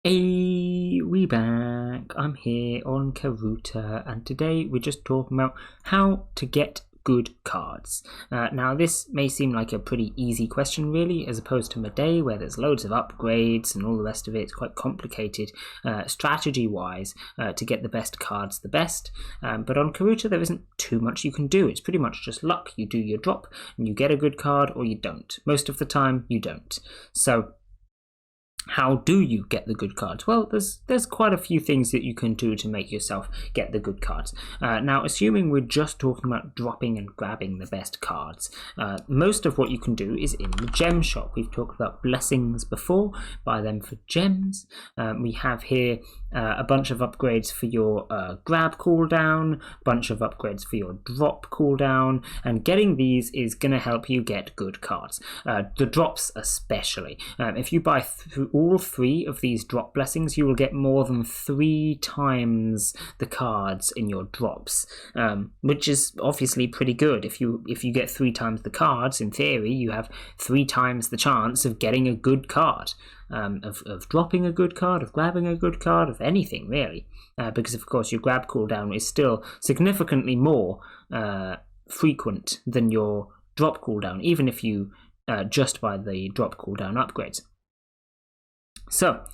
Hey, we back. I'm here on Karuta, and today we're just talking about how to get good cards. Now, this may seem like a pretty easy question, really, as opposed to Medei, where there's loads of upgrades and all the rest of it. It's quite complicated strategy-wise to get the best cards the best. But on Karuta, there isn't too much you can do. It's pretty much just luck. You do your drop, and you get a good card, or you don't. Most of the time, you don't. So how do you get the good cards? Well, there's quite a few things that you can do to make yourself get the good cards. Now, assuming we're just talking about dropping and grabbing the best cards, most of what you can do is in the gem shop. We've talked about blessings before. Buy them for gems. We have here a bunch of upgrades for your grab cooldown, bunch of upgrades for your drop cooldown, and getting these is going to help you get good cards. The drops especially. If you buy all three of these drop blessings, you will get more than 3 times the cards in your drops, which is obviously pretty good. If you get 3 times the cards, in theory, you have 3 times the chance of getting a good card, of dropping a good card, of grabbing a good card, of anything really, because of course your grab cooldown is still significantly more frequent than your drop cooldown, even if you just buy the drop cooldown upgrades. So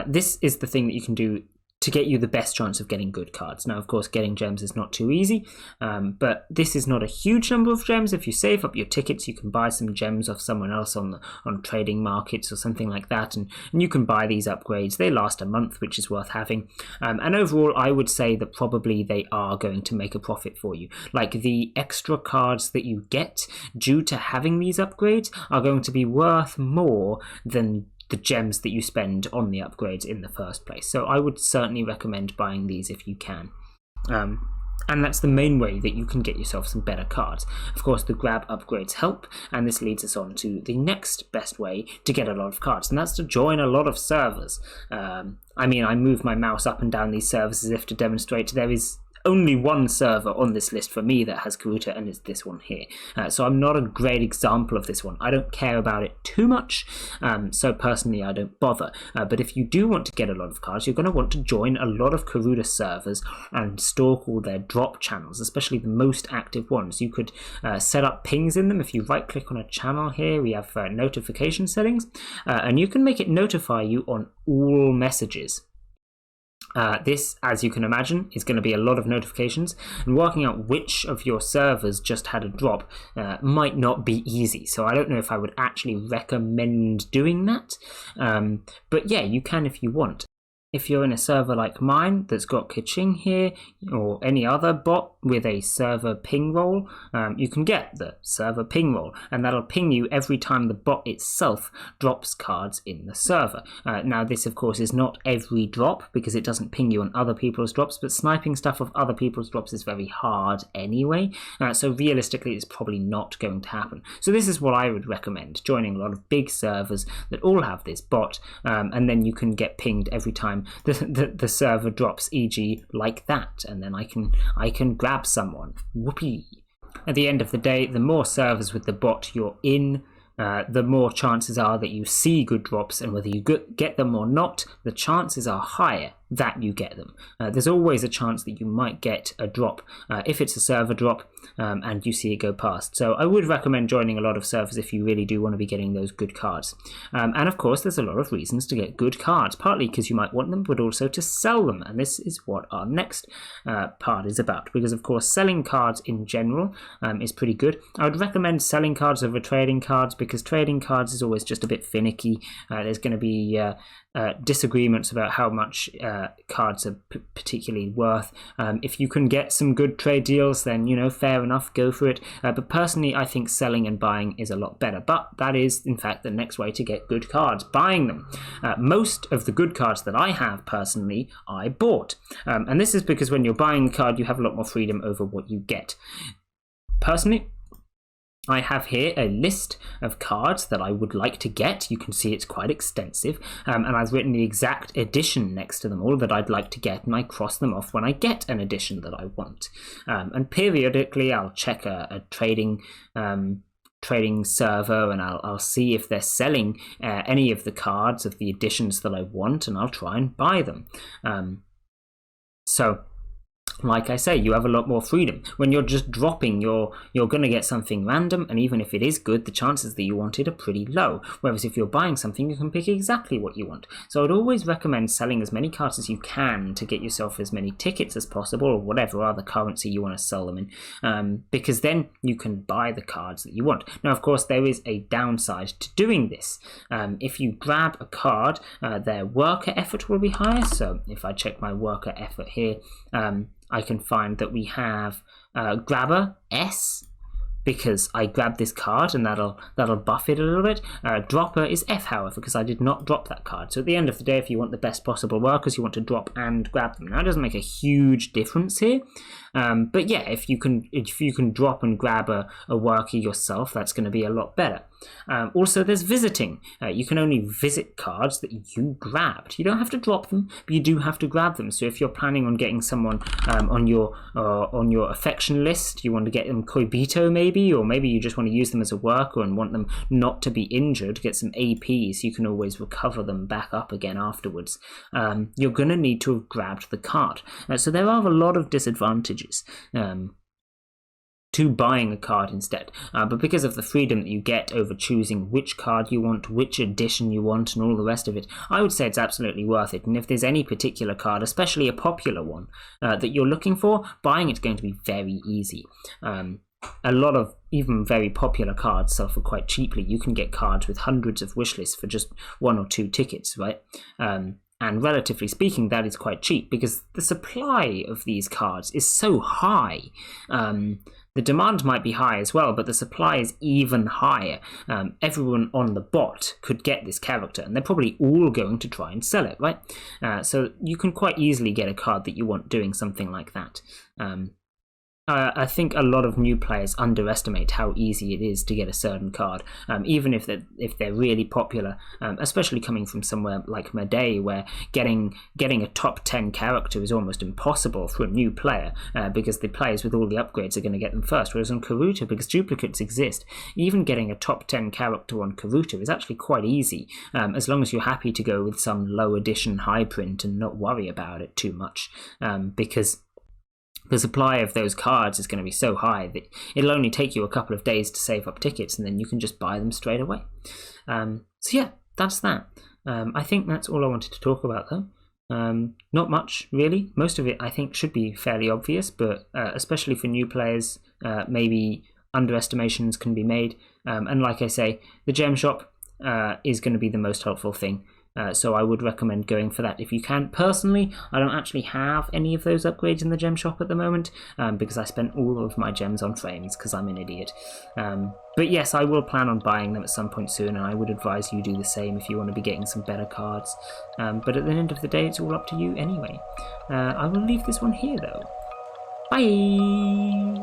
this is the thing that you can do to get you the best chance of getting good cards. Now, of course, getting gems is not too easy, but this is not a huge number of gems. If you save up your tickets, you can buy some gems off someone else on trading markets or something like that, and you can buy these upgrades. They last a month, which is worth having. And overall, I would say that probably they are going to make a profit for you. Like, the extra cards that you get due to having these upgrades are going to be worth more than the gems that you spend on the upgrades in the first place. So I would certainly recommend buying these if you can. And that's the main way that you can get yourself some better cards. Of course, the grab upgrades help, and this leads us on to the next best way to get a lot of cards, and that's to join a lot of servers. I mean, I move my mouse up and down these servers as if to demonstrate there is only one server on this list for me that has Karuta, and it's this one here. So I'm not a great example of this one. I don't care about it too much, so personally I don't bother. But if you do want to get a lot of cards, you're going to want to join a lot of Karuta servers and stalk all their drop channels, especially the most active ones. You could set up pings in them. If you right click on a channel here, we have notification settings, and you can make it notify you on all messages. This, as you can imagine, is going to be a lot of notifications, and working out which of your servers just had a drop might not be easy. So I don't know if I would actually recommend doing that, but yeah, you can if you want. If you're in a server like mine that's got Kaching here, or any other bot with a server ping roll, you can get the server ping roll, and that'll ping you every time the bot itself drops cards in the server. Now, this of course is not every drop, because it doesn't ping you on other people's drops, but sniping stuff off other people's drops is very hard anyway, so realistically it's probably not going to happen. So this is what I would recommend, joining a lot of big servers that all have this bot, and then you can get pinged every time the server drops, e.g. like that, and then I can grab someone. Whoopee. At the end of the day, the more servers with the bot you're in, the more chances are that you see good drops, and whether you get them or not, the chances are higher that you get them. There's always a chance that you might get a drop if it's a server drop and you see it go past. So I would recommend joining a lot of servers if you really do want to be getting those good cards. And of course, there's a lot of reasons to get good cards, partly because you might want them, but also to sell them. And this is what our next part is about, because of course selling cards in general is pretty good. I would recommend selling cards over trading cards, because trading cards is always just a bit finicky. There's going to be disagreements about how much cards are particularly worth. If you can get some good trade deals, then fair enough, go for it. But personally, I think selling and buying is a lot better. But that is in fact the next way to get good cards, buying them. Most of the good cards that I have personally, I bought, and this is because when you're buying a card, you have a lot more freedom over what you get. Personally, I have here a list of cards that I would like to get. You can see it's quite extensive, and I've written the exact edition next to them all that I'd like to get, and I cross them off when I get an edition that I want. And periodically I'll check a trading trading server, and I'll see if they're selling any of the cards of the editions that I want, and I'll try and buy them. So like I say, you have a lot more freedom. When you're just dropping, you're going to get something random, and even if it is good, the chances that you want it are pretty low. Whereas if you're buying something, you can pick exactly what you want. So I'd always recommend selling as many cards as you can to get yourself as many tickets as possible, or whatever other currency you want to sell them in, because then you can buy the cards that you want. Now, of course, there is a downside to doing this. If you grab a card, their worker effort will be higher. So if I check my worker effort here, I can find that we have grabber S, because I grabbed this card, and that'll buff it a little bit. Dropper is F, however, because I did not drop that card. So at the end of the day, if you want the best possible workers, you want to drop and grab them. Now, it doesn't make a huge difference here, but yeah, if you can drop and grab a worker yourself, that's going to be a lot better. Also, there's visiting. You can only visit cards that you grabbed. You don't have to drop them, but you do have to grab them. So if you're planning on getting someone on your affection list, you want to get them Koibito maybe, or maybe you just want to use them as a worker and want them not to be injured, get some AP so you can always recover them back up again afterwards. You're going to need to have grabbed the card. So there are a lot of disadvantages to buying a card instead, but because of the freedom that you get over choosing which card you want, which edition you want, and all the rest of it, I would say it's absolutely worth it. And if there's any particular card, especially a popular one, that you're looking for, buying it's going to be very easy. A lot of even very popular cards sell for quite cheaply. You can get cards with hundreds of wish lists for just 1 or 2 tickets, right? And relatively speaking, that is quite cheap because the supply of these cards is so high. The demand might be high as well, but the supply is even higher. Everyone on the bot could get this character, and they're probably all going to try and sell it, right? So you can quite easily get a card that you want doing something like that. I think a lot of new players underestimate how easy it is to get a certain card, even if they're really popular, especially coming from somewhere like Meday, where getting a top 10 character is almost impossible for a new player, because the players with all the upgrades are going to get them first. Whereas on Karuta, because duplicates exist, even getting a top 10 character on Karuta is actually quite easy, as long as you're happy to go with some low edition high print and not worry about it too much, because the supply of those cards is going to be so high that it'll only take you a couple of days to save up tickets, and then you can just buy them straight away. So yeah, that's that. I think that's all I wanted to talk about, though. Not much, really. Most of it, I think, should be fairly obvious, but especially for new players, maybe underestimations can be made. And like I say, the gem shop is going to be the most helpful thing. So I would recommend going for that if you can. Personally, I don't actually have any of those upgrades in the gem shop at the moment, because I spent all of my gems on frames because I'm an idiot. But yes, I will plan on buying them at some point soon, and I would advise you do the same if you want to be getting some better cards. But at the end of the day, it's all up to you anyway. I will leave this one here though. Bye!